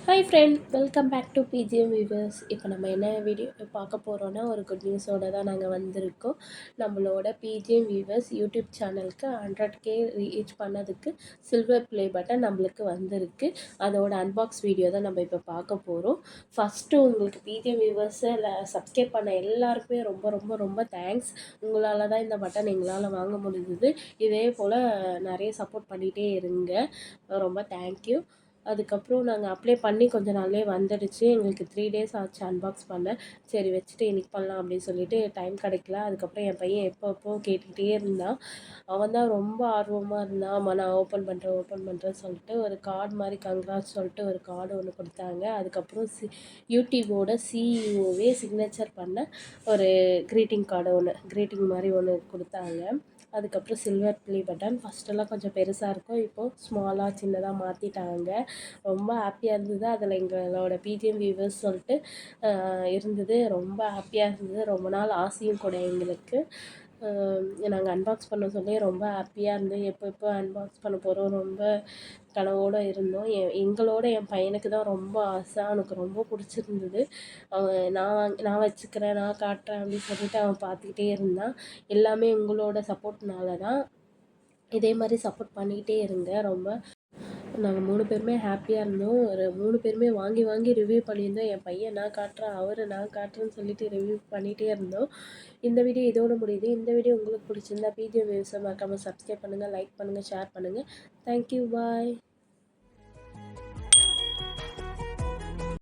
Hi friend, welcome back to BGM viewers. இப்போ நம்ம என்ன வீடியோ பார்க்க போகிறோன்னா, ஒரு குட் நியூஸோடு தான் நாங்கள் வந்திருக்கோம். நம்மளோட பிஜிஎம் வியூவர்ஸ் யூடியூப் சேனலுக்கு 100K ரீச் பண்ணதுக்கு சில்வர் ப்ளே பட்டன் நம்மளுக்கு வந்திருக்கு. அதோட அன்பாக்ஸ் வீடியோ தான் நம்ம இப்போ பார்க்க போகிறோம். ஃபஸ்ட்டு உங்களுக்கு பிஜிஎம் வியூவர்ஸை சப்ஸ்கிரைப் பண்ண எல்லாருக்குமே ரொம்ப ரொம்ப ரொம்ப தேங்க்ஸ். உங்களால் தான் இந்த பட்டன் எங்களால் வாங்க முடிஞ்சது. இதே போல் நிறைய சப்போர்ட் பண்ணிகிட்டே இருங்க. ரொம்ப தேங்க்யூ. அதுக்கப்புறம் நாங்கள் அப்ளை பண்ணி கொஞ்சம் நாள்லேயே வந்துடுச்சு. எங்களுக்கு 3 டேஸ் ஆச்சு அன்பாக்ஸ் பண்ண. சரி வச்சுட்டு இன்றைக்கி பண்ணலாம் அப்படின்னு சொல்லிட்டு டைம் கிடைக்கல. அதுக்கப்புறம் என் பையன் எப்போ கேட்டுக்கிட்டே இருந்தான். அவன் தான் ரொம்ப ஆர்வமாக இருந்தான். ஆமாம், நான் ஓப்பன் பண்ணுறேன்னு சொல்லிட்டு ஒரு கார்டு மாதிரி கங்க்ராட்ஸ் சொல்லிட்டு ஒரு கார்டு ஒன்று கொடுத்தாங்க. அதுக்கப்புறம் யூடியூபோட சிஇஓவே சிக்னேச்சர் பண்ண ஒரு க்ரீட்டிங் மாதிரி ஒன்று கொடுத்தாங்க. அதுக்கப்புறம் சில்வர் ப்ளே பட்டன் ஃபஸ்ட்டெல்லாம் கொஞ்சம் பெருசாக இருக்கும், இப்போது ஸ்மாலாக சின்னதாக மாற்றிட்டாங்க. ரொம்ப ஹாப்பியாக இருந்தது. அதில் எங்களோட பிஜிஎம் வியூவர்ஸ் சொல்லிட்டு இருந்தது. ரொம்ப ஹாப்பியாக இருந்தது. ரொம்ப நாள் ஆசையும் கூட எங்களுக்கு. நாங்கள் அன்பாக்ஸ் பண்ண சொல்லி ரொம்ப ஹாப்பியாக இருந்தோம். எப்போ அன்பாக்ஸ் பண்ண போகிறோம் ரொம்ப கனவோடு இருந்தோம். எங்களோட என் பையனுக்கு தான் ரொம்ப ஆசை. அவனுக்கு ரொம்ப பிடிச்சிருந்தது. அவன் நான் வச்சுக்கிறேன், நான் காட்டுறேன் அப்படின்னு சொல்லிட்டு அவன் பார்த்துக்கிட்டே இருந்தான். எல்லாமே உங்களோட சப்போர்ட்னால தான். இதே மாதிரி சப்போர்ட் பண்ணிக்கிட்டே இருங்க. ரொம்ப நாங்கள் 3 பேருமே ஹாப்பியாக இருந்தோம். ஒரு 3 பேருமே வாங்கி வாங்கி ரிவ்யூ பண்ணியிருந்தோம். என் பையன் நான் காட்டுறேன், அவர் நான் காட்டுறேன்னு சொல்லிட்டு ரிவ்யூ பண்ணிகிட்டே இருந்தோம். இந்த வீடியோ இதோட முடியுது. இந்த வீடியோ உங்களுக்கு பிடிச்சிருந்தா பிஜிஎம் வியூஸை மறக்காமல் சப்ஸ்கிரைப் பண்ணுங்கள், லைக் பண்ணுங்கள், ஷேர் பண்ணுங்கள். தேங்க்யூ, பாய்.